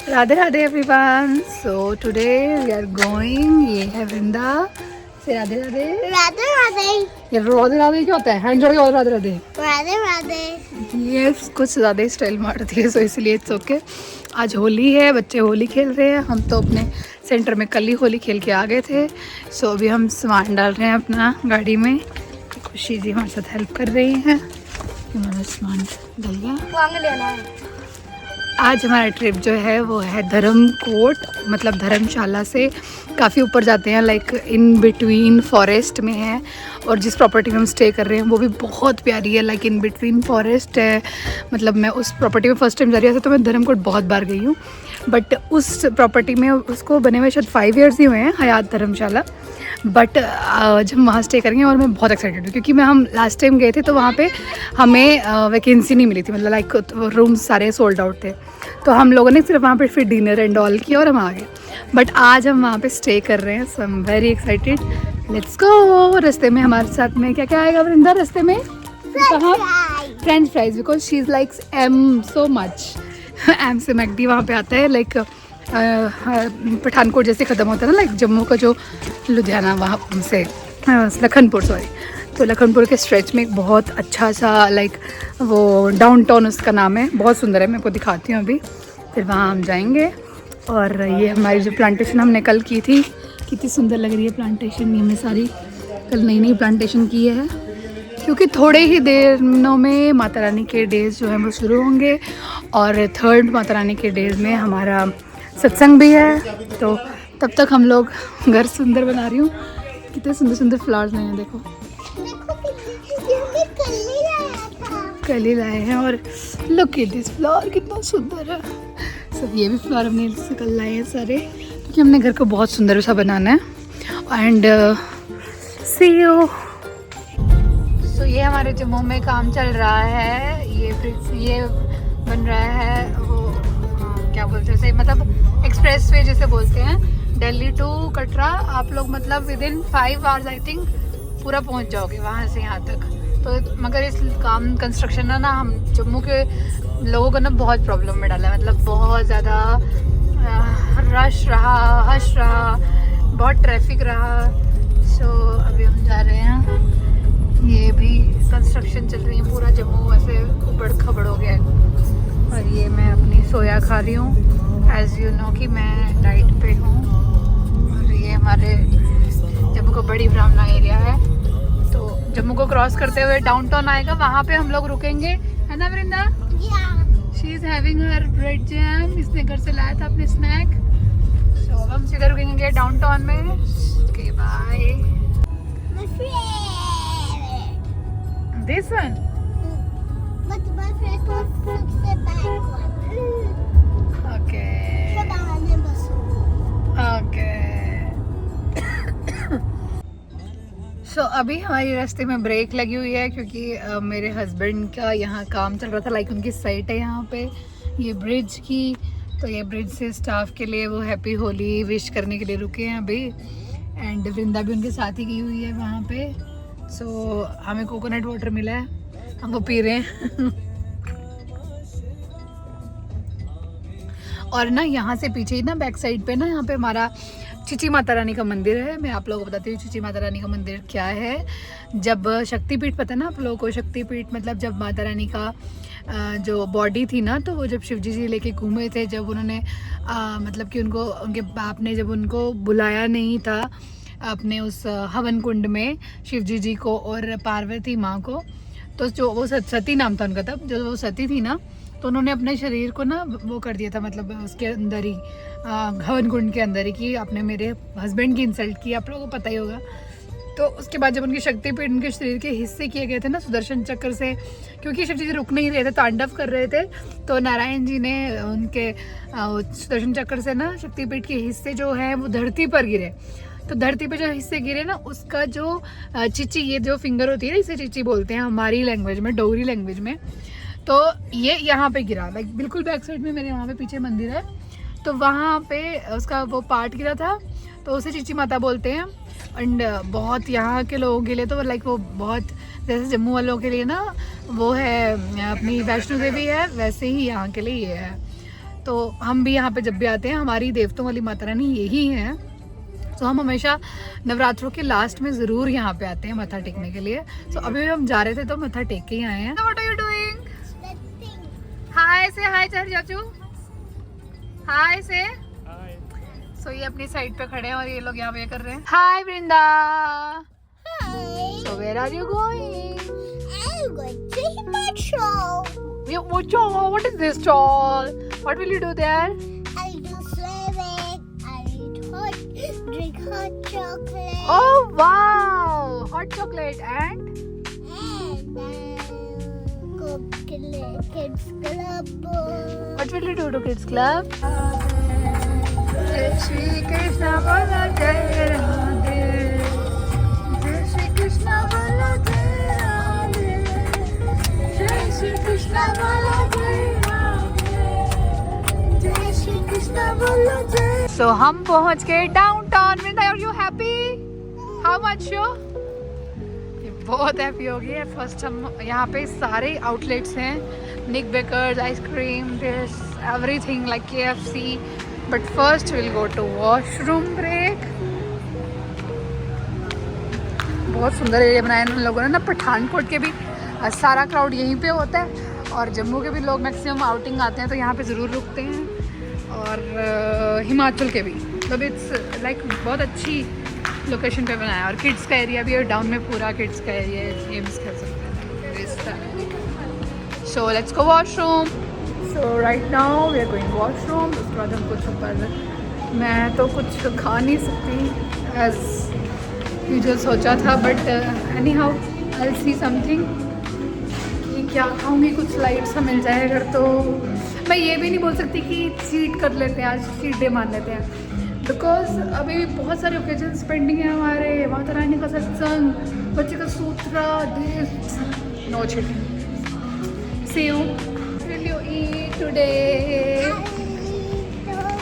Radhe Radhe everyone. So today we are going, ये है वृंदा से राधे राधे। राधे राधे। ये राधे राधे क्या होता है? हैंड जोड़ के और राधे राधे। राधे राधे। ये कुछ ज़्यादा स्टाइल मारती है, सो इसलिए इट्स ओके। आज होली है, बच्चे होली खेल रहे हैं। हम तो अपने सेंटर में कल ही होली खेल के आ गए थे। सो अभी हम सामान डाल रहे हैं अपना गाड़ी में। खुशी जी हमारे साथ हेल्प कर रही हैं। हमारा सामान डल गया। लेना है। आज हमारा ट्रिप जो है वो है धर्मकोट, मतलब धर्मशाला से काफ़ी ऊपर जाते हैं, लाइक इन बिटवीन फॉरेस्ट में है। और जिस प्रॉपर्टी में हम स्टे कर रहे हैं वो भी बहुत प्यारी है, लाइक इन बिटवीन फॉरेस्ट है। मतलब मैं उस प्रॉपर्टी में फर्स्ट टाइम जा रही हूँ, तो मैं धर्मकोट बहुत बार गई हूँ, बट उस प्रॉपर्टी में उसको बने हुए शायद 5 ईयर्स ही हुए हैं, हयात धर्मशाला। बट जब वहाँ स्टे करेंगे, और मैं बहुत एक्साइटेड हूँ क्योंकि हम लास्ट टाइम गए थे तो वहाँ पे हमें वैकेंसी नहीं मिली थी, मतलब लाइक रूम्स सारे सोल्ड आउट थे। तो हम लोगों ने सिर्फ वहाँ पे फिर डिनर एंड ऑल किया और हम आ गए। बट आज हम वहाँ पे स्टे कर रहे हैं, so I am very excited. Let's go. रास्ते में हमारे साथ में क्या क्या आएगा वृंदा? रास्ते में कहाँ? French fries, because she is likes M so much. M से मैकडी वहाँ पे आता है, लाइक पठानकोट जैसे ख़त्म होता है ना, लाइक जम्मू का जो लुधियाना वहाँ से लखनपुर, सॉरी, तो लखनपुर के स्ट्रेच में एक बहुत अच्छा सा लाइक वो डाउनटाउन उसका नाम है, बहुत सुंदर है। मैं आपको दिखाती हूँ अभी, फिर वहाँ हम जाएंगे। और ये हमारी जो प्लांटेशन हमने कल की थी, कितनी सुंदर लग रही है प्लांटेशन। ये हमने सारी कल नई नई प्लांटेशन की है, क्योंकि थोड़े ही दिनों में माता रानी के डेज़ जो है वो शुरू होंगे। और 3rd माता रानी के डेज़ में हमारा सत्संग भी है, तो तब तक हम लोग घर सुंदर बना रही हूँ। कितने सुंदर सुंदर फ्लावर्स हैं, देखो कल ही लाए हैं। और लुक एट दिस फ्लावर, कितना सुंदर है। सब ये भी फ्लावर हमने से कल लाए हैं सारे, क्योंकि हमने घर को बहुत सुंदर सा बनाना है। And C you. सो ये हमारे जम्मू में काम चल रहा है। ये बन रहा है वो क्या बोलते हैं, मतलब एक्सप्रेस वे जैसे बोलते हैं, दिल्ली टू कटरा। आप लोग मतलब with in 5 hours I think पूरा पहुंच जाओगे वहाँ से यहाँ तक। तो मगर इस काम कंस्ट्रक्शन ना हम जम्मू के लोगों को ना बहुत प्रॉब्लम में डाला है, मतलब बहुत ज़्यादा रश रहा, हश रहा, बहुत ट्रैफिक रहा। सो अभी हम जा रहे हैं, ये भी कंस्ट्रक्शन चल रही है, पूरा जम्मू ऐसे उबड़ खबड़ हो गया है। और ये मैं अपनी सोया खा रही हूँ, एज़ यू नो कि मैं डाइट पे हूँ। और ये हमारे जम्मू का बड़ी ब्राह्मणा एरिया है, तो जम्मू को क्रॉस करते हुए डाउनटाउन आएगा, वहाँ पे हम लोग रुकेंगे, है ना Vrinda? She is having her bread jam, इसने घर से लाया था अपने स्नैक। सो अब हम सीधा रुकेंगे डाउनटाउन में। Okay bye. This one But my favorite was the back one. Okay okay. So अभी हमारी रास्ते में ब्रेक लगी हुई है, क्योंकि मेरे हस्बैंड का यहाँ काम चल रहा था, लाइक उनकी साइट है यहाँ पे ये ब्रिज की। तो ये ब्रिज से स्टाफ के लिए वो हैप्पी होली विश करने के लिए रुके हैं अभी। एंड वृंदा भी उनके साथ ही गई हुई है वहाँ पे। सो हमें कोकोनट वाटर मिला है, हम वो पी रहे हैं। और ना यहाँ से पीछे ही ना बैक साइड पे ना, यहाँ पे हमारा चिची माता रानी का मंदिर है। मैं आप लोगों को बताती हूँ चिची माता रानी का मंदिर क्या है। जब शक्तिपीठ, पता है ना आप लोगों को शक्तिपीठ, मतलब जब माता रानी का जो बॉडी थी ना, तो वो जब शिवजी जी लेके घूमे थे, जब उन्होंने मतलब कि उनको उनके बाप ने जब उनको बुलाया नहीं था अपने उस हवन कुंड में, शिवजी जी को और पार्वती माँ को, तो जो वो सती नाम था उनका, तब जो वो सती थी ना, तो उन्होंने अपने शरीर को ना वो कर दिया था, मतलब उसके अंदर ही हवन कुंड के अंदर ही, कि आपने मेरे हस्बैंड की इंसल्ट की, आप लोगों को पता ही होगा। तो उसके बाद जब उनकी शक्तिपीठ उनके शरीर के हिस्से किए गए थे ना सुदर्शन चक्र से, क्योंकि शिव जी रुक नहीं रहे थे, तांडव कर रहे थे, तो नारायण जी ने उनके सुदर्शन चक्र से ना शक्तिपीठ के हिस्से जो है वो धरती पर गिरे। तो धरती पे जो हिस्से गिरे ना, उसका जो चिची, ये जो फिंगर होती है ना, इसे चिची बोलते हैं हमारी लैंग्वेज में, डोगरी लैंग्वेज में। तो ये यहाँ पे गिरा, लाइक बिल्कुल बैक साइड में मेरे वहाँ पे पीछे मंदिर है, तो वहाँ पे उसका वो पार्ट गिरा था, तो उसे चिची माता बोलते हैं। एंड बहुत यहाँ के लोगों के लिए तो लाइक वो बहुत, जैसे जम्मू वालों के लिए ना वो है अपनी वैष्णो देवी है, वैसे ही यहाँ के लिए ये है। तो हम भी यहाँ पे जब भी आते हैं, हमारी देवतों वाली माता रानी यही हैं, तो हम हमेशा नवरात्रों के लास्ट में ज़रूर यहाँ पे आते हैं मत्था टेकने के लिए। तो अभी हम जा रहे थे तो मत्था टेक के ही आए हैं। What are you doing? हाय से हाय चल चाचू, हाय से। सो ये अपनी साइड पे खड़े हैं और ये लोग यहाँ पे कर रहे हैं। हाय वृंदा। So where are you going? I'm going to Himacho. What is this stall? What will you do there? I'll do swimming. I'll eat hot, drink hot chocolate. Oh wow! Hot chocolate and And go kids club. what will you do to kids club? Jai Shri Krishna bola Jai Radhe. Jai Shri Krishna bola Jai Radhe. Jai Shri Krishna bola Jai Radhe. Jai Shri Krishna bola Jai. So हम पहुंच गए downtown में। Are you happy? How much you? बहुत happy हो गई है। First हम यहाँ पे सारे आउटलेट्स हैं, Nik bakers, ice cream, this everything like KFC, but first will go to washroom break. बहुत सुंदर एरिया बनाया है उन लोगों ने ना। पठानकोट के भी सारा क्राउड यहीं पे होता है और जम्मू के भी लोग मैक्सिमम आउटिंग आते हैं तो यहाँ पे ज़रूर रुकते हैं, और हिमाचल के भी। मतलब इट्स लाइक बहुत अच्छी लोकेशन पे बनाया है। और किड्स का एरिया भी है, डाउन में पूरा किड्स का एरिया है, गेम्स खेल सकते हैं। So let's go washroom. So right now we are going washroom. उसके बाद हम कुछ ऊपर, मैं तो कुछ खा नहीं सकती एज यूजुअल सोचा था, but any how I see something कि क्या खाऊंगी। कुछ लाइट सा मिल जाए अगर, तो मैं ये भी नहीं बोल सकती कि चीट कर लेते हैं, आज चीट डे मान लेते हैं, बिकॉज अभी भी बहुत सारे ओकेजन्स पेंडिंग हैं हमारे। माता रानी का सत्संग, बच्चे का सूत्रा, no cheating. See you. Will you eat today?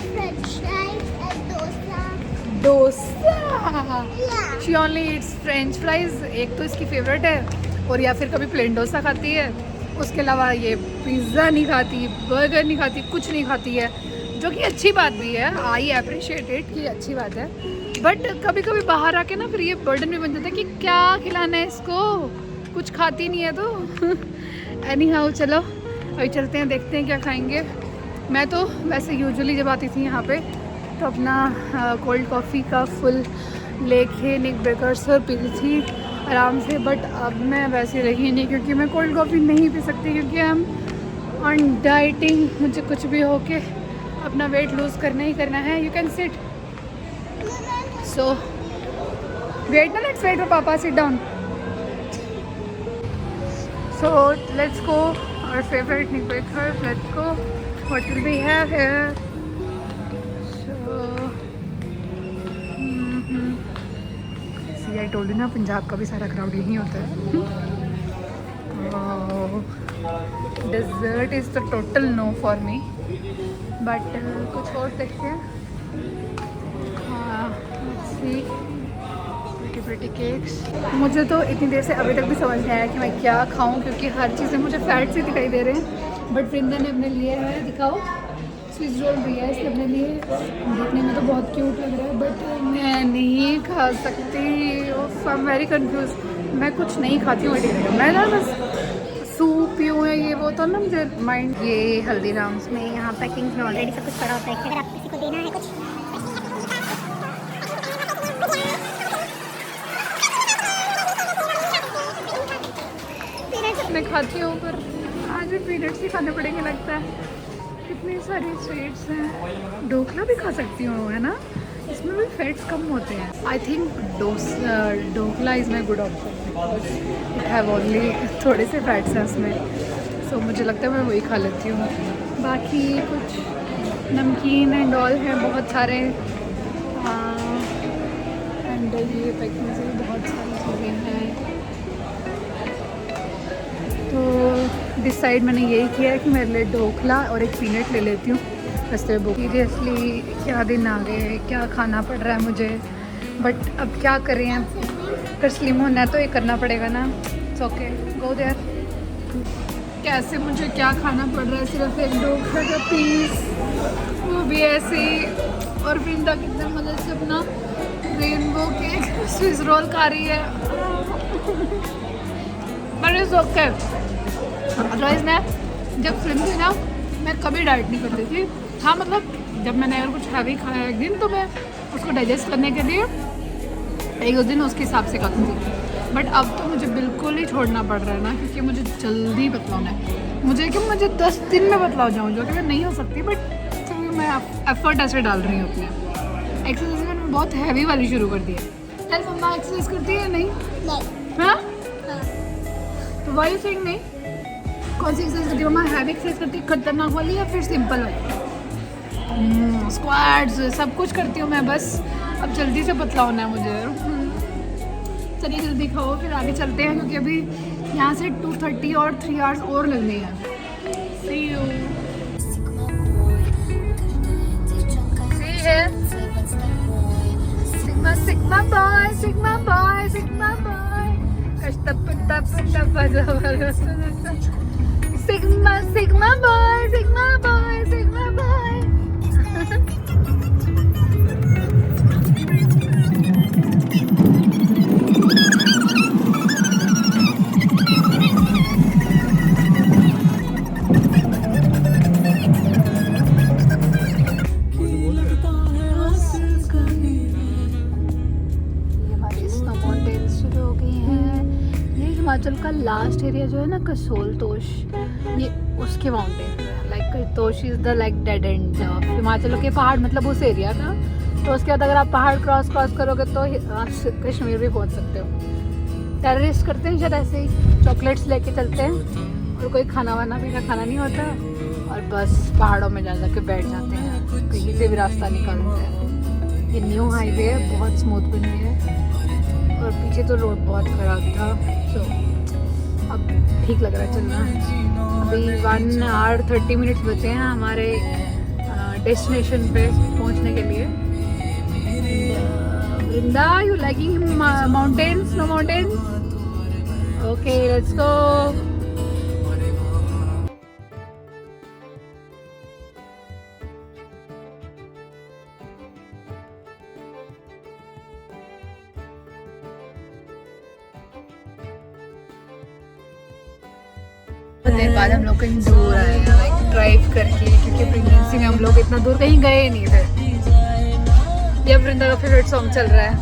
French fries and dosa. Dosa. Yeah. She only eats French fries, एक तो इसकी फेवरेट है, और या फिर कभी प्लेन डोसा खाती है। उसके अलावा ये पिज़्ज़ा नहीं खाती, बर्गर नहीं खाती, कुछ नहीं खाती है, जो कि अच्छी बात भी है। आई अप्रिशिएट इट कि अच्छी बात है, बट कभी कभी बाहर आके ना फिर ये बर्डन भी बन जाता है कि क्या खिलाना है इसको, कुछ खाती नहीं है तो। एनी हाउ चलो अभी चलते हैं, देखते हैं क्या खाएंगे। मैं तो वैसे यूजुअली जब आती थी यहाँ पे तो अपना कोल्ड कॉफ़ी का फुल लेके निक बेकर्स और पीती थी आराम से, बट अब मैं वैसे रही नहीं क्योंकि मैं कोल्ड कॉफ़ी नहीं पी सकती, क्योंकि हम ऑन डाइटिंग। मुझे कुछ भी हो के अपना वेट लूज़ करना ही करना है। You can sit. So wait ना, let's wait for papa, sit down. So let's go our favourite Nick Bakers, let's go. What will we have here? I told you ना, पंजाब का भी सारा क्राउड यहीं होता है। Dessert is the total no for me, but कुछ और देखते हैं। Pretty cakes. मुझे तो इतनी देर से अभी तक भी समझ नहीं आया कि मैं क्या खाऊं, क्योंकि हर चीज़ें मुझे फैट से दिखाई दे रहे हैं। बट वृंदा ने अपने लिए है, दिखाओ, स्विस रोल भी है इसने अपने लिए। देखने में तो बहुत क्यूट लग रहा है, बट मैं नहीं खा सकती। आई एम वेरी कंफ्यूज। मैं कुछ नहीं खाती हूँ, मैं ना बस सूप पीऊँ है ये वो, तो ना मुझे माइंड। ये हल्दीराम्स में यहाँ पैकिंग में ऑलरेडी सब कुछ पड़ा होता है, अगर आप किसी को देना है कुछ। मैं खाती हूँ पर आज भी पीरियड्स ही खाने पड़ेंगे लगता है। कितनी सारी स्वीट्स हैं। ढोकला भी खा सकती हूँ, है ना, इसमें भी फैट्स कम होते हैं। I think dhokla is my good option. It have only थोड़े से फैट्स हैं उसमें, सो मुझे लगता है मैं वही खा लेती हूँ। बाकी कुछ नमकीन एंड ऑल हैं बहुत सारे, एंड ये पैकिंग से भी बहुत सारी चीज़ें हैं। तो डिसाइड मैंने यही किया है कि मेरे लिए ढोकला और एक पीनट ले लेती हूँ रास्ते में। सीरियसली क्या दिन आ गए, क्या खाना पड़ रहा है मुझे, बट अब क्या करें, अगर स्लिम होना है तो ये करना पड़ेगा ना। It's okay, go there. कैसे मुझे क्या खाना पड़ रहा है, सिर्फ एक ढोकला का पीस वो भी ऐसे ही। और वृंदा कितने मजे से अपना रेनबो केक स्विस रोल खा रही है। But it's okay. अदरवाइज मैं जब स्लिम थी ना, मैं कभी डाइट नहीं करती थी। हाँ मतलब जब मैंने अगर कुछ हैवी खाया एक दिन तो मैं उसको डाइजेस्ट करने के लिए एक दो दिन उसके हिसाब से खाती थी। बट अब तो मुझे बिल्कुल ही छोड़ना पड़ रहा है ना, क्योंकि मुझे जल्दी बतला होना है। मुझे 10 दिन में बतला हो जाऊँ, जो कि मैं नहीं हो सकती, बट तो मैं एफर्ट ऐसे डाल रही हूँ अपने। एक्सरसाइज मैंने बहुत हैवी वाली शुरू कर दी है। चल मम्मा एक्सरसाइज करती है नहीं? हाँ तो वाई सेइंग नहीं? कौन सी एक्सरसाइज करती है मम्मा? हैवी एक्सरसाइज करती है खतरनाक वाली या फिर सिंपल वाली? स्क्वाट्स सब कुछ करती हूँ मैं, बस अब जल्दी से पतला होना है मुझे। चलिए जल्दी खाओ फिर आगे चलते हैं, क्योंकि अभी यहाँ से 2:30 और 3 आवर्स और लगने हैं। See you. See है? Sigma Sigma boy, Sigma boy, Sigma boy. Sigma Sigma boy, Sigma boy, Sigma boy. Himachal का लास्ट एरिया जो है ना कसोल तोश, ये उसके माउंटेन है। Like Tosh is the like dead end of Himachal के पहाड़, मतलब उस एरिया का। तो उसके बाद अगर आप पहाड़ क्रॉस करोगे तो आप कश्मीर भी पहुंच सकते हो। टेररिस्ट करते हैं शायद ऐसे ही, चॉकलेट्स लेके चलते हैं और कोई खाना वाना भी खाना नहीं होता, और बस पहाड़ों में जा के बैठ जाते हैं, कहीं से भी रास्ता निकालते हैं। ये न्यू हाईवे है, बहुत स्मूथ बनी है, और पीछे तो रोड बहुत ख़राब था, तो अब ठीक लग रहा है चलना। अभी 1 आवर 30 मिनट्स बचे हैं हमारे डेस्टिनेशन पे पहुंचने के लिए। Vrinda, you liking mountains? No mountains? Okay let's go. देर बाद हम लोग कहीं दूर आए हैं, लाइक ड्राइव करके, क्योंकि प्रेगनेंसी में हम लोग इतना दूर कहीं गए नहीं थे। ये वृंदा का फेवरेट सॉन्ग चल रहा है।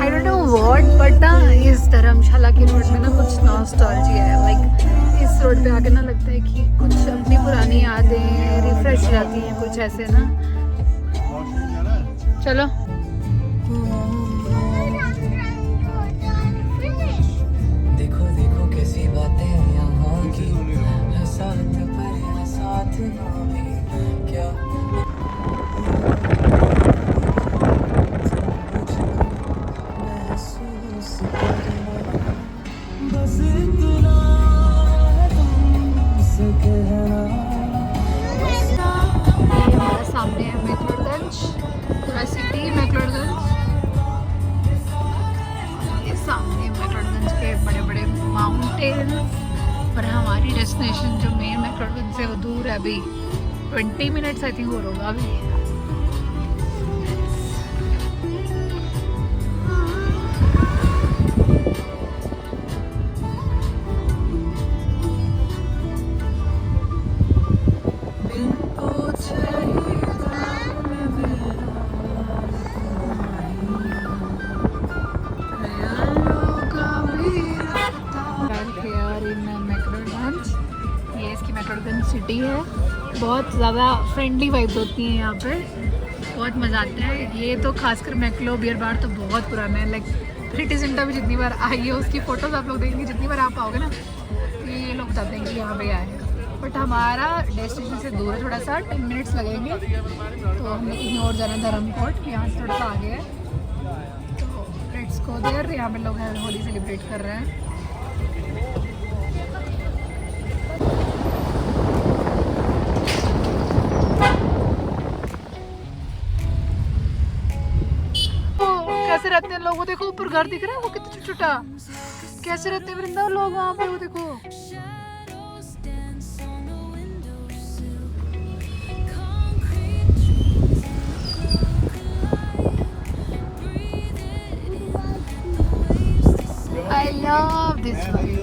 I don't know what, but ना इस धर्मशाला के रोड में ना कुछ नॉस्टैल्जिया है। लाइक इस रोड पे आके ना लगता है कि कुछ अपनी पुरानी यादें रिफ्रेश हो जाती हैं, कुछ ऐसे ना। चलो सामने है मैक्लोडगंज, पूरा सिटी मैक्लोडगंज। ये सामने मैक्लोडगंज के बड़े बड़े माउंटेन, पर हमारी डेस्टिनेशन जो मेन मैक्लोडगंज से वो दूर है, अभी 20 मिनट्स आई थिंक और होगा अभी। सिटी है, बहुत ज़्यादा फ्रेंडली वाइब्स होती हैं यहाँ पे, बहुत मज़ा आता है। ये तो खासकर मैक्लो बियर बार तो बहुत पुराना है। लाइक सिटी सेंटर में जितनी बार आई है उसकी फ़ोटोज़ आप लोग देखेंगे, जितनी बार आप आओगे ना तो ये लोग बताते हैं कि यहाँ पे आए हैं। बट हमारा डेस्टिनेशन से दूर है थोड़ा सा, 10 मिनट्स लगेंगे, तो हमें कहीं और जाना है धर्मकोट, यहाँ से थोड़ा सा आगे है। तो लेट्स गो देयर। यहाँ पे लोग होली सेलिब्रेट कर रहे हैं। कैसे रहते हैं लोग? वो देखो ऊपर घर दिख रहा है, वो कितना छोटा, कैसे रहते हैं वृंदावन लोग वहाँ पे, वो देखो। I love this one.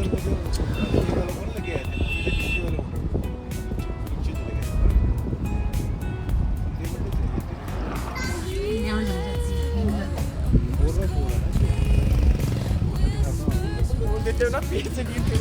देते हो ना पीछे गिरते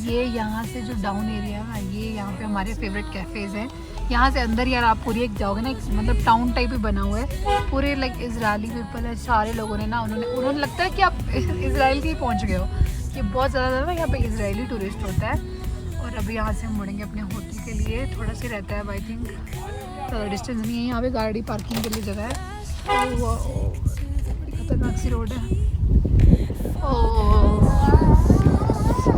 ये यहाँ से जो डाउन एरिया है, ये यहाँ पे हमारे फेवरेट कैफ़ेज़ हैं। यहाँ से अंदर यार आप पूरी एक जाओगे ना, एक मतलब टाउन टाइप ही बना हुआ है, पूरे लाइक इजरायली पीपल है, सारे लोगों ने ना उन्होंने लगता है कि आप इजराइल के ही पहुँच गए हो। ये बहुत ज़्यादा ना यहाँ पे इजरायली टूरिस्ट होता है। और अभी यहाँ से हम मुड़ेंगे अपने होटल के लिए, थोड़ा सा रहता है आई थिंक, ज़्यादा डिस्टेंस नहीं है। यहाँ पे गाड़ी पार्किंग के लिए जगह है। बड़ी खतरनाक सी रोड है।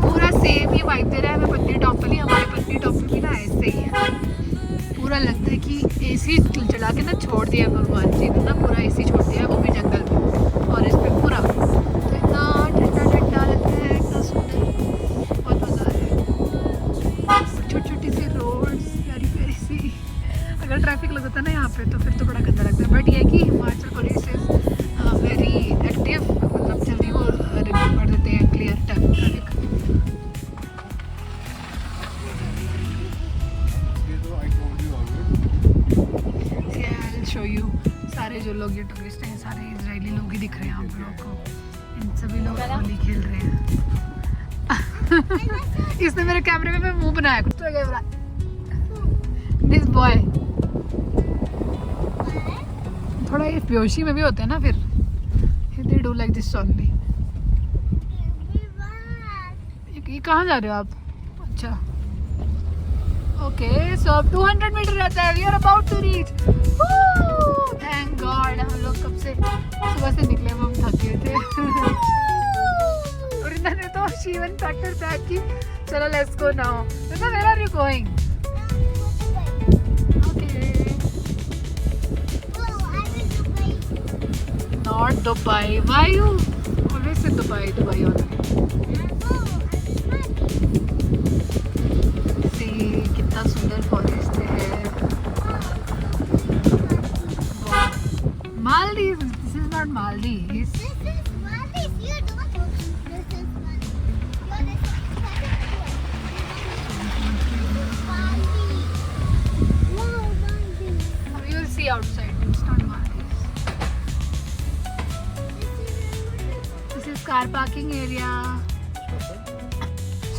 पूरा सेम ही वाइब दे रहा है हमें पत्नी टॉप पर। हमारे पत्नी टॉप पर भी ना ऐसे ही है, पूरा लगता है कि एसी चला के ना छोड़ दिया भगवान जी ने ना, पूरा एसी छोड़ दिया, वो भी जंगल में, और इस पे पूरा तो इतना ठंडा ठंडा लगता है, इतना सुंदर, बहुत मज़ा आ रहा है। छोटी छोटी सी रोड्स, प्यारी प्यारी सी। अगर ट्रैफिक लगता है ना यहाँ पे तो फिर तो बड़ा गंदा लगता है। बट ये कि Himachal police is very active, मतलब जल्दी वो रिपोर्ट कर देते हैं, क्लियर ट्रैफिक। शो यू सारे जो लोग ये टूरिस्ट हैं, सारे इजरायली लोग ही दिख रहे हैं आप लोगों को। इन सभी लोग होली खेल रहे हैं। इसने मेरे कैमरे में मुंह बनाया कुछ तो। दिस बॉय थोड़ा ये बेहोशी में भी होते हैं ना, फिर they do like this only. ये कहाँ जा रहे हो आप? अच्छा ओके, सो अब 200 मीटर रहता है। We are about to reach. Thank God, हम लोग कब से सुबह से निकले, हम थक गए थे। और इन्होंने तो शीवन फैक्टर पैक की, चलो लेट्स गो नाउ। तो where are you going? Okay, not Dubai. Why you always say Dubai Dubai always? कितना सुंदर फॉरेस्ट है। Maldives, this is not Maldives. This is Maldives. You don't know. This is Maldives. Maldives. Wow, Maldives. You will see outside. It's not Maldives. This is car parking area.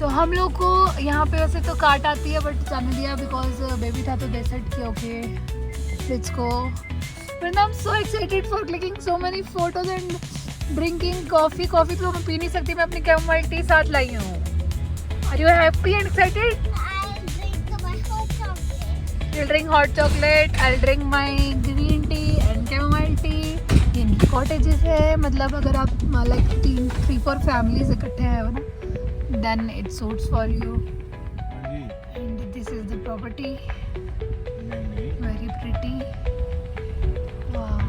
तो हम लोग को यहाँ पे वैसे तो काट आती है, बट जाने दिया बिकॉज बेबी था, तो दे सेड कि okay let's go. But I am so excited for clicking so many photos and drinking coffee. Coffee तो मैं पी नहीं सकती, मैं अपनी कैमोमाइल टी साथ लाई हूँ। Are you happy and excited? I'll drink my hot chocolate. You'll drink hot chocolate, I'll drink my green tea and chamomile tea. ये इनकी कॉटेजेस है, मतलब अगर आप लाइक 3-4 फैमिलीज इकट्ठे हैं ना, then it suits for you. And this is the property, very pretty. Wow.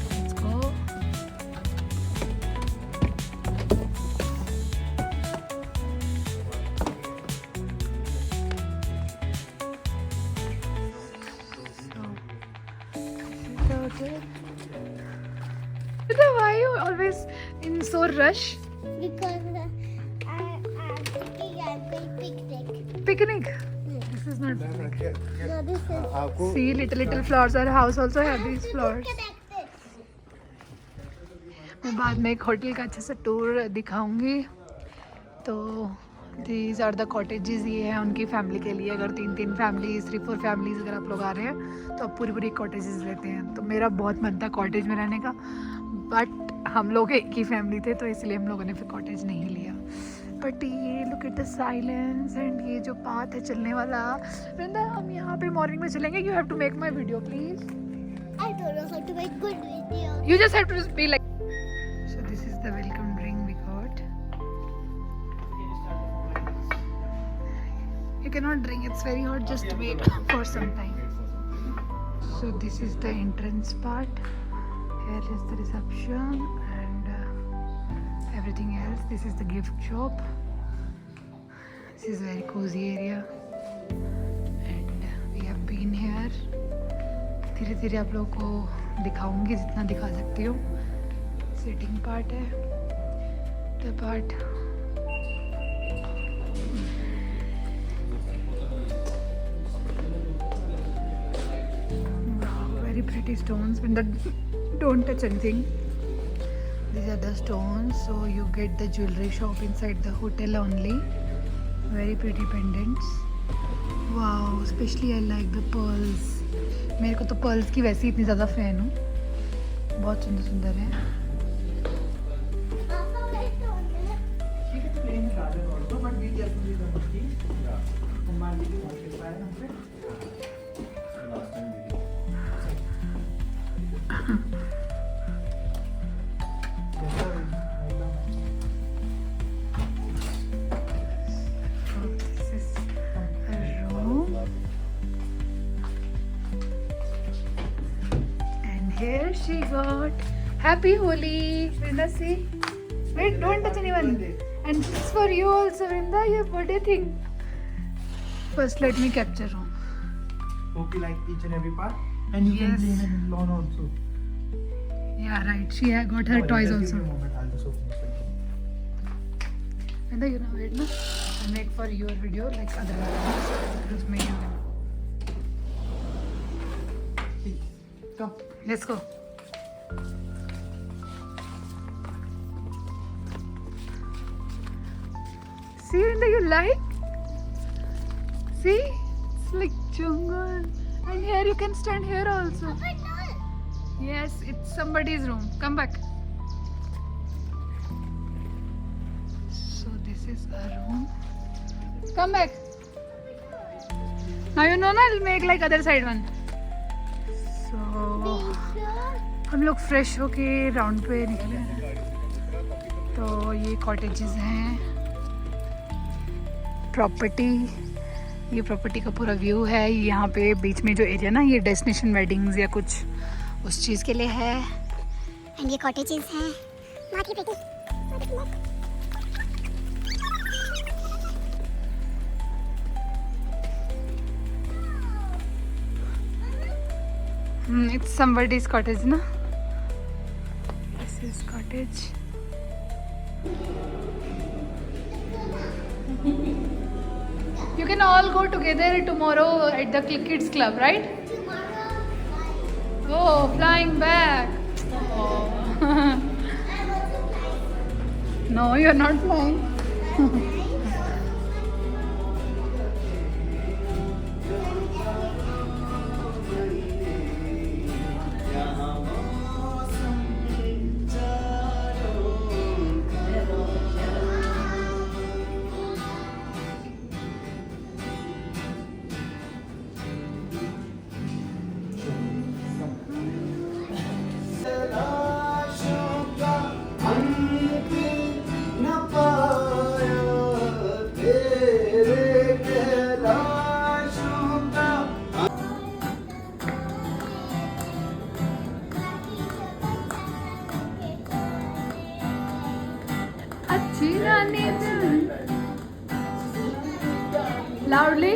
Let's go. Why are you always in so rush? Because I'm thinking I'm going picnic. Picnic? This is not picnic. No, this is आपको See, little flowers. Our house also have these flowers. connected. मैं बाद में एक hotel का अच्छा सा tour दिखाऊंगी। तो दीज आर द कॉटेजेस, ये है उनकी फैमिली के लिए। अगर 3 फैमिलीज 3-4 फैमिलीज अगर आप लोग आ रहे हैं तो आप पूरी कॉटेजेस लेते हैं। तो मेरा बहुत मन था कॉटेज में रहने का, बट हम लोग एक ही फैमिली थे तो इसलिए हम लोगों ने फिर कॉटेज नहीं लिया। बट ये look at the silence and ये जो पाथ है चलने वाला। वृंदा हम यहाँ पे मॉर्निंग में चलेंगे। You have to make my video please. I don't know how to make good video. You just have to be like. So this is the welcome drink we got. You cannot drink, it's very hot, just wait for some time. So this is the entrance part. Here is the reception and everything else. This is the gift shop. This is very cozy area and we have been here. धीरे धीरे आप लोगों को दिखाऊंगी जितना दिखा सकती हूँ। सिटिंग पार्ट है, the part very pretty stones. When the don't touch anything. These are the stones, so you get the jewelry shop inside the hotel only. Very pretty pendants. Wow, especially I like the pearls. मेरे को तो pearls की वैसे ही इतनी ज़्यादा fan हूँ। बहुत सुंदर सुंदर है। Here she got Happy Holi. Vrinda, see? Wait, don't touch anyone. And this is for you also, Vrinda, your birthday thing. First, let me capture her. Hope you like each and every part. And you can clean it in lawn also. Yeah, right. She got her toys also. Give me a moment, I'll just open it. Vrinda, you know, wait, no? I'll make for your video like other videos. Just make you. Come. Let's go. See, Vrinda, you like? See? It's like jungle. And here you can stand here also. Yes, it's somebody's room. Come back. So this is a room. Come back. Now you know na, I'll make like other side one. So हम लोग fresh होके round पे निकले। तो ये cottages हैं, property, ये property का पूरा व्यू है। यहाँ पे बीच में जो एरिया ना, ये डेस्टिनेशन वेडिंग्स या कुछ उस चीज़ के लिए है। एंड ये कॉटेजेस हैं। माथी पे It's somebody's cottage, na? This is cottage. You can all go together tomorrow at the Kids Club, right? Oh, flying back. Oh. No, you're not flying. Loudly.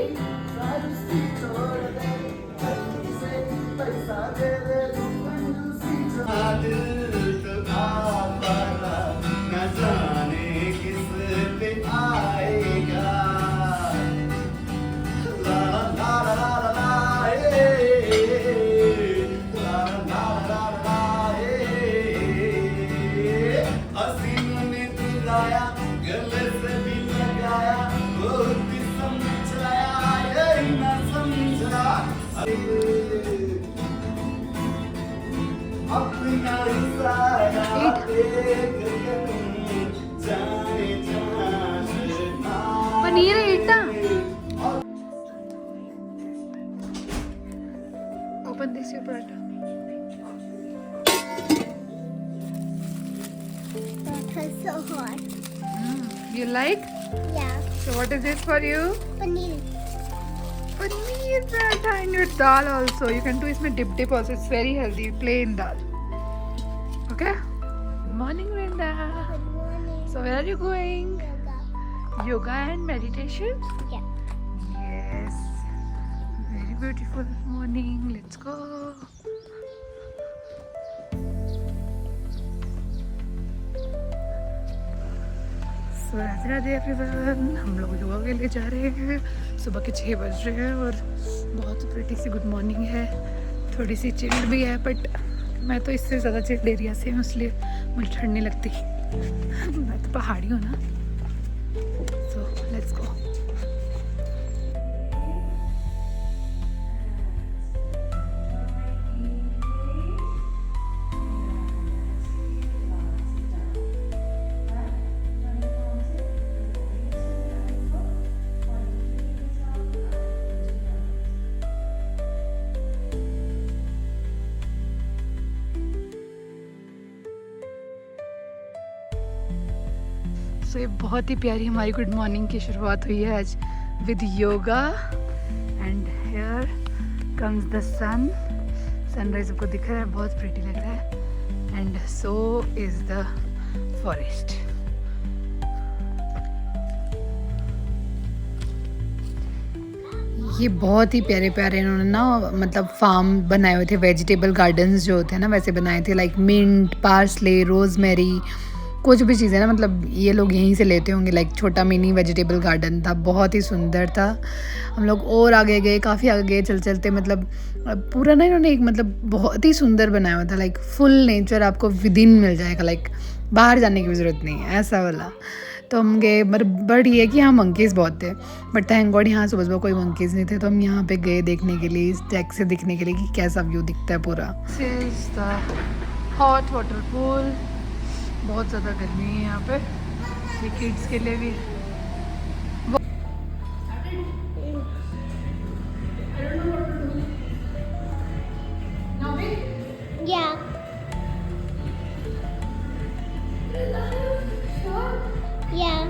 गले से भी लगाया पनीर है इतना। Open this your paratha. That was so hot. You like? Yeah. So what is this for you? Paneer. Paneer paratha and your dal also. You can do इसमें dip also. It's very healthy. Plain dal. Okay. Good morning, Brenda. Good morning. So where are you going? Yoga. Yoga and meditation. Yeah. Yes. Very beautiful morning. Let's go. So Radhe Radhe everyone, हम लोग योगा के लिए जा रहे हैं। सुबह के 6 बज रहे हैं और बहुत प्रिटी सी गुड मॉर्निंग है। थोड़ी सी चिल्ड भी है, बट मैं तो इससे ज़्यादा चिल्ड एरिया से हूँ, इसलिए मुझे ठंड नहीं लगती। मैं तो पहाड़ी हूँ ना। सो लेट्स गो। सो ये बहुत ही प्यारी हमारी गुड मॉर्निंग की शुरुआत हुई है आज with yoga. And here comes the sun. Sunrise आपको दिख रहा है, बहुत प्रिटी लग रहा है। And so is the forest. ये बहुत ही प्यारे प्यारे इन्होंने ना मतलब फार्म बनाए हुए थे। वेजिटेबल गार्डन्स जो होते हैं ना वैसे बनाए थे, लाइक मिंट, पार्सले, रोजमेरी, कुछ भी चीज़ें ना मतलब ये लोग यहीं से लेते होंगे। लाइक छोटा मिनी वेजिटेबल गार्डन था, बहुत ही सुंदर था। हम लोग और आगे गए, काफ़ी आगे गए चल चलते, मतलब पूरा ना इन्होंने एक मतलब बहुत ही सुंदर बनाया हुआ था। लाइक फुल नेचर आपको विद इन मिल जाएगा, लाइक बाहर जाने की भी ज़रूरत नहीं है, ऐसा वाला। तो हम गए, बट ये कि यहाँ मंकीज़ बहुत थे, बट थैंक गॉड यहाँ सुबह सुबह कोई मंकीज़ नहीं थे। तो हम यहाँ पे गए देखने के लिए, इस डेक से दिखने के लिए कि कैसा व्यू दिखता है पूरा। हॉट वाटर पूल, बहुत ज़्यादा गर्मी है यहाँ पे, ये किड्स के लिए भी। Yeah. Yeah.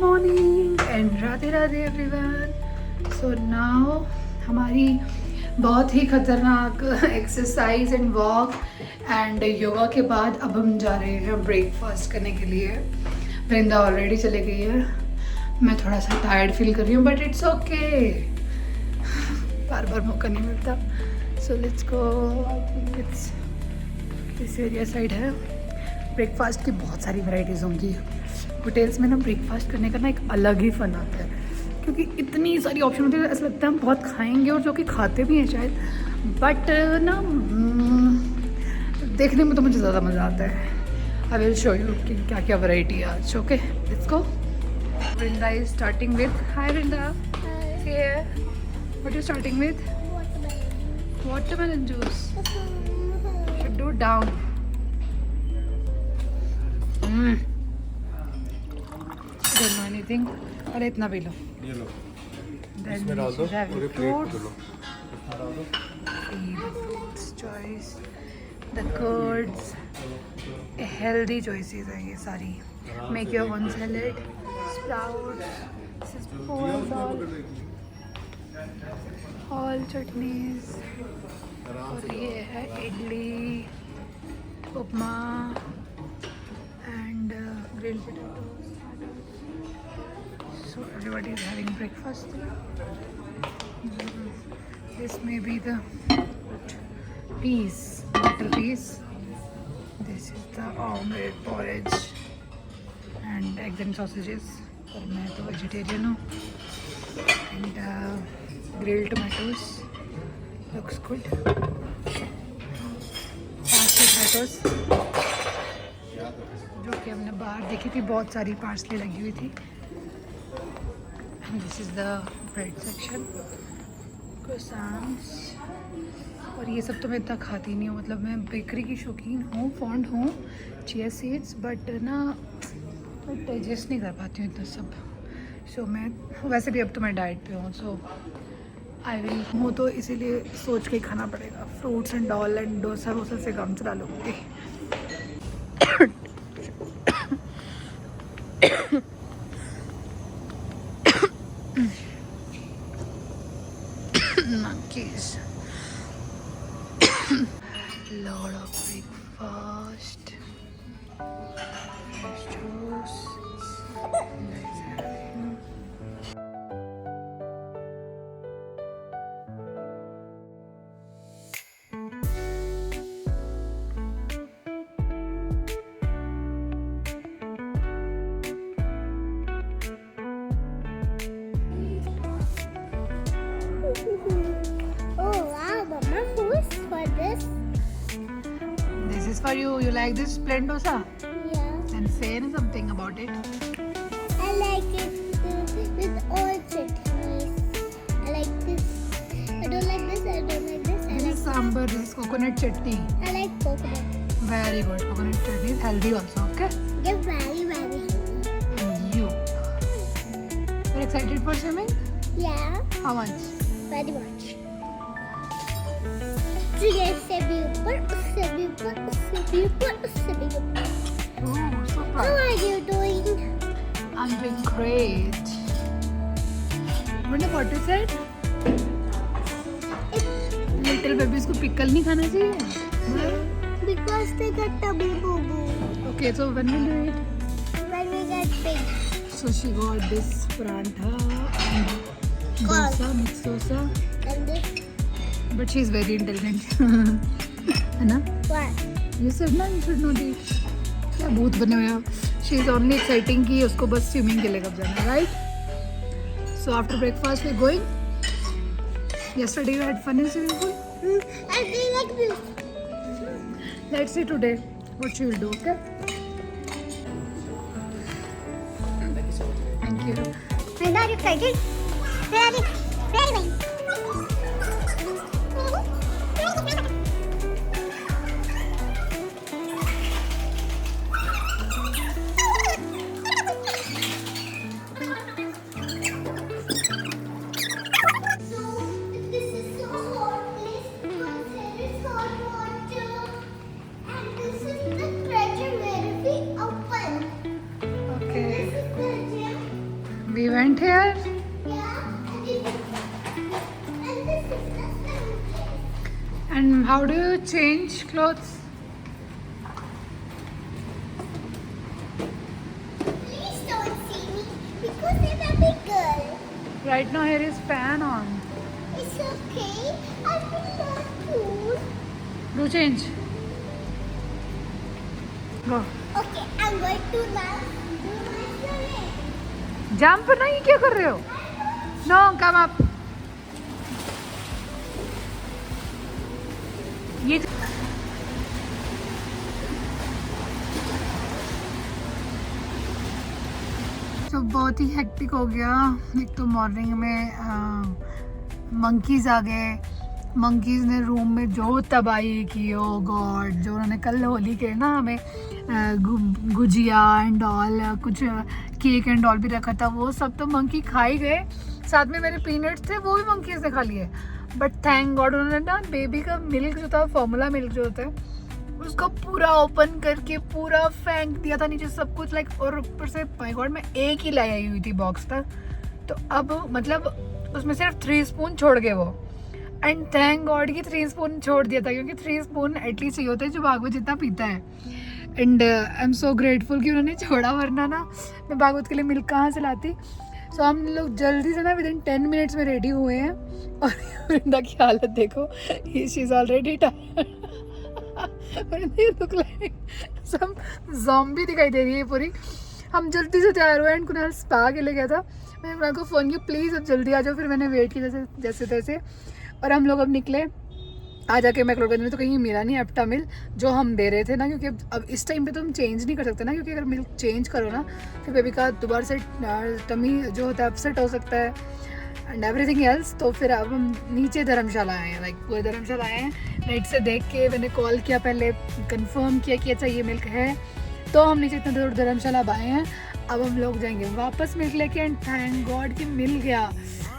Morning and Radhe Radhe everyone. So now हमारी बहुत ही खतरनाक exercise and walk and yoga के बाद अब हम जा रहे हैं ब्रेकफास्ट करने के लिए। वृंदा ऑलरेडी चले गई है, मैं थोड़ा सा टायर्ड फील कर रही हूँ, बट इट्स ओके, बार बार मौका नहीं मिलता। सो let's go. I think it's this area side है। ब्रेकफास्ट की बहुत सारी वैरायटीज़ होंगी होटल्स में ना। ब्रेकफास्ट करने का ना एक अलग ही फ़न आता है, क्योंकि इतनी सारी ऑप्शन होती है, ऐसा लगता है हम बहुत खाएंगे, और जो कि खाते भी हैं शायद, बट ना देखने में तो मुझे ज़्यादा मज़ा आता है। आई विल शो यू कि क्या क्या वैरायटी है आज। Okay let's go. Vrinda is starting with, hi Vrinda, what you starting with? Watermelon juice. Should do down. Don't know anything, अरे इतना पी लो। ये लो, Then इसमें डाल we दो, should have पूरे your प्लेट fruits. में लो, इसमें डाल दो। See the fruits choice, the curds, healthy choices है ये सारी। Make your own salad, sprouts, this is pork dal, all chutneys, और ये है इडली, उपमा and grilled potatoes. So everybody is having breakfast. This may be the peas, butter peas. This is the omelette, porridge and eggs and sausages. पर मैं तो vegetarian हूँ. And grilled tomatoes. Looks good. 5 tomatoes. रुके हमने बाहर देखी थी, बहुत सारी पार्सले लगी हुई थी। This is the bread section, croissants। और ये सब तो मैं इतना खाती नहीं हूँ, मतलब मैं बेकरी की शौकीन हूँ, फॉन्ड हूँ चिया सीड्स, बट ना मैं डाइजेस्ट नहीं कर पाती हूँ इतना सब। सो मैं वैसे भी अब तो मैं डाइट पे हूँ, सो आई विल हूँ, तो इसीलिए सोच के ही खाना पड़ेगा। Fruits and all and dosa वोसा से काम चला लूँगी। monkeys. Lot of breakfast. Fresh juice. Let's have it. Oh wow, Mama, who is for this? This is for you. You like this plain dosa? Yeah, And say something about it. I like it with all chutneys. I like this. I don't like this. I don't like this. I This like is sambar. This is coconut chutney. I like coconut. Very good. Coconut chutney is healthy also. Okay. They're very healthy. And you. You're excited for swimming? Yeah, How much? very much. Trigger से भी ऊपर, उससे भी ऊपर, उससे भी ऊपर, उससे भी ऊपर. Oh, How super. are you doing? I'm doing great. What you said? Little babies को pickle नहीं खाना चाहिए. Because they got tummy boo boo. Okay, so when will you eat? When we get big. So she got this parantha and Corn. dosa, mixed dosa. And this But she's very intelligent. है ना? what? You said ना you should know this. क्या भूत बने हुए हो? She is only exciting कि उसको बस swimming के लिए कब जाना है, right? So after breakfast we're going. Yesterday you had fun in swimming pool. And they like this. Let's see today what she will do. Okay? Thank you. And are you excited? Very, very nice. Okay. We went here. And how do you change clothes? Please don't see me because I'm a big girl. Right now here is fan on. It's okay. I will not cool. Do change. Go. Okay, I'm going to now do my swimming. Jump नहीं क्या कर रहे हो? No, come up. ये तो बहुत ही hectic हो गया। एक तो मॉर्निंग में मंकीज आ गए। मंकीज ने रूम में जो तबाही की, ओ गॉड, जो उन्होंने कल होली के ना हमें गुजिया एंड ऑल, कुछ केक एंड ऑल भी रखा था, वो सब तो मंकी खा ही गए। साथ में मेरे पीनट्स थे वो भी मंकीज ने खा लिए। बट थैंक गॉड उन्होंने ना बेबी का मिल्क जो था, फॉर्मूला मिल्क जो होता है, उसको पूरा ओपन करके पूरा फेंक दिया था नीचे सब कुछ, लाइक। और ऊपर से माय गॉड मैं एक ही लाई आई हुई थी बॉक्स तक, तो अब मतलब उसमें सिर्फ 3 स्पून छोड़ गए वो। एंड थैंक गॉड कि 3 स्पून छोड़ दिया था, क्योंकि 3 स्पून एटलीस्ट ये होता है जो भागवत जितना पीता है। And I am so grateful कि उन्होंने छोड़ा, वरना ना मैं भागवत के लिए मिल्क कहाँ से लाती। सो हम लोग जल्दी से ना विदिन 10 मिनट्स में रेडी हुए हैं। और वृंदा की हालत देखो, she is already tired. Look like some zombie दिखाई दे रही है पूरी। हम जल्दी से तैयार हुए एंड कुणाल स्पा के लिए गया था। मैंने कुणाल को फ़ोन किया, प्लीज़ अब जल्दी आ जाओ। फिर मैंने वेट किया जैसे तैसे, और हम लोग अब निकले। आज जाके मैक्लोडगंज में तो कहीं मिला नहीं एप्टा मिल जो हम दे रहे थे ना, क्योंकि अब इस टाइम पे तो हम चेंज नहीं कर सकते ना, क्योंकि अगर मिल्क चेंज करो ना फिर बेबी का दोबारा से टमी जो होता है अपसेट हो सकता है एंड एवरीथिंग एल्स। तो फिर अब हम नीचे धर्मशाला आए हैं, लाइक पूरे धर्मशाला आए हैं। नेट से देख के मैंने कॉल किया, पहले कंफर्म किया कि अच्छा ये मिल्क है, तो हम नीचे इतना दूर धर्मशाला अब आए हैं। अब हम लोग जाएंगे वापस मिल्क लेके एंड थैंक गॉड कि मिल गया।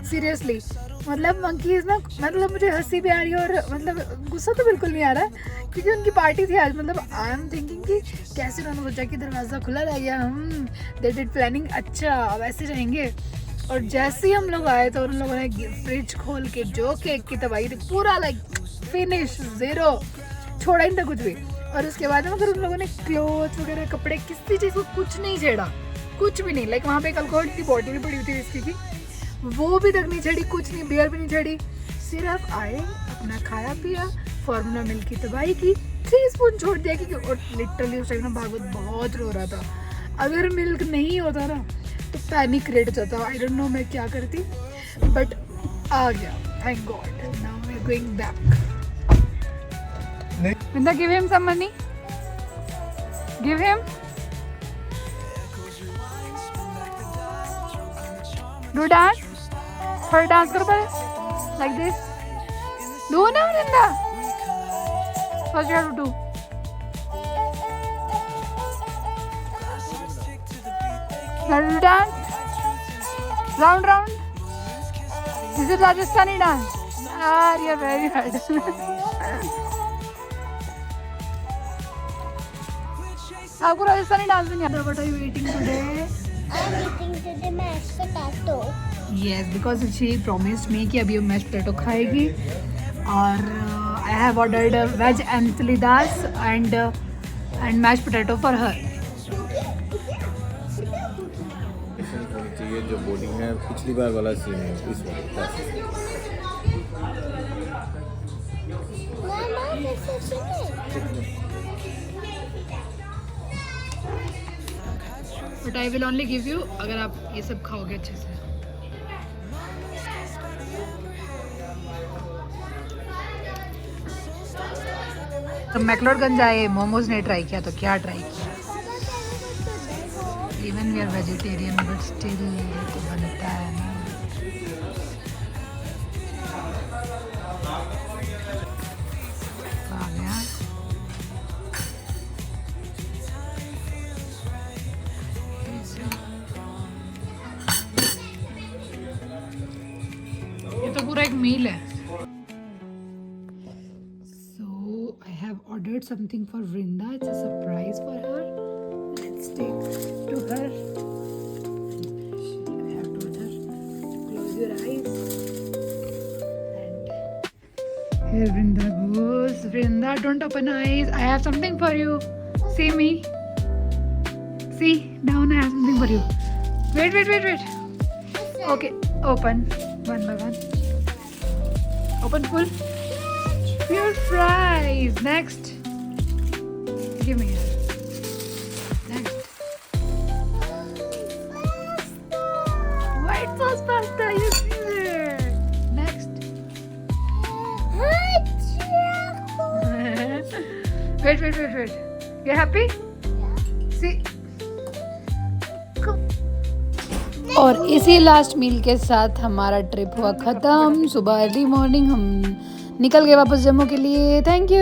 सीरियसली मतलब मंकीज़ ना, मतलब मुझे हंसी भी आ रही है और मतलब गुस्सा तो बिल्कुल नहीं आ रहा है, क्योंकि उनकी पार्टी थी आज। मतलब आई एम थिंकिंग कि कैसे उन्होंने सोचा कि दरवाज़ा खुला रह गया, दे डिड प्लानिंग, अच्छा अब ऐसे जाएंगे। और जैसे ही हम लोग आए तो उन लोगों ने फ्रिज खोल के जो केक की तबाही थी पूरा लाइक फिनिश, ज़ीरो, छोड़ा ही नहीं था कुछ भी। और उसके बाद अगर उन लोगों ने क्लोथ वगैरह कपड़े किसी चीज़ को कुछ नहीं छेड़ा, कुछ भी नहीं। लाइक वहाँ पे एक अल्कोहल की बॉटल भी पड़ी हुई थी विस्की की, वो भी तक नहीं छेड़ी, कुछ नहीं, बियर भी नहीं छेड़ी। सिर्फ आए, अपना खाया पिया, फॉर्मूला मिल्क की तबाही की, 3 स्पून छोड़ दिया क्योंकि और लिटरली उस टाइम ना भागवत बहुत रो रहा था। अगर मिल्क नहीं होता ना तो पैनिक क्रिएट हो जाता। आई डोंट नो मैं क्या करती, बट आ गया, thank God. Now we are going back. Vinda, give him some money. Give him. Do dance. For dance karo pare. Like this. Do now, Vinda. What you have to do? Now do dance. Round round. This is Rajasthani dance. Ah, you're very hard. आपको Rajasthani dance नहीं आता? What are you eating today? I'm eating today mashed potato. Yes, because she promised me कि अभी वो mashed potato खाएगी। और I have ordered veg enchiladas and mashed potato for her. चाहिए जो बॉडी है पिछली बार वाला सीन है इस बार। Mama, this is chicken. But I will only give you अगर आप ये सब खाओगे अच्छे से। तो मैक्लोडगंज आए, मोमोज ने ट्राई किया, तो क्या ट्राई किया? Even we are vegetarian but still तो बनता है ना। आ गया। ये तो पूरा एक मील है। So I have ordered something for Vrinda. It's a surprise for her. Let's take to her. I have told her, close your eyes. And here Vrinda goes. Vrinda, don't open eyes. I have something for you. See me. See, down I have something for you. Wait. Okay, open. One by one. Open full. Your fries. Next. Give me here. Next. White sauce pasta. Your favorite. Next. Wait. You happy? See. और इसी last मील के साथ हमारा trip हुआ ख़त्म। सुबह early morning हम निकल गए वापस जम्मू के लिए। Thank you.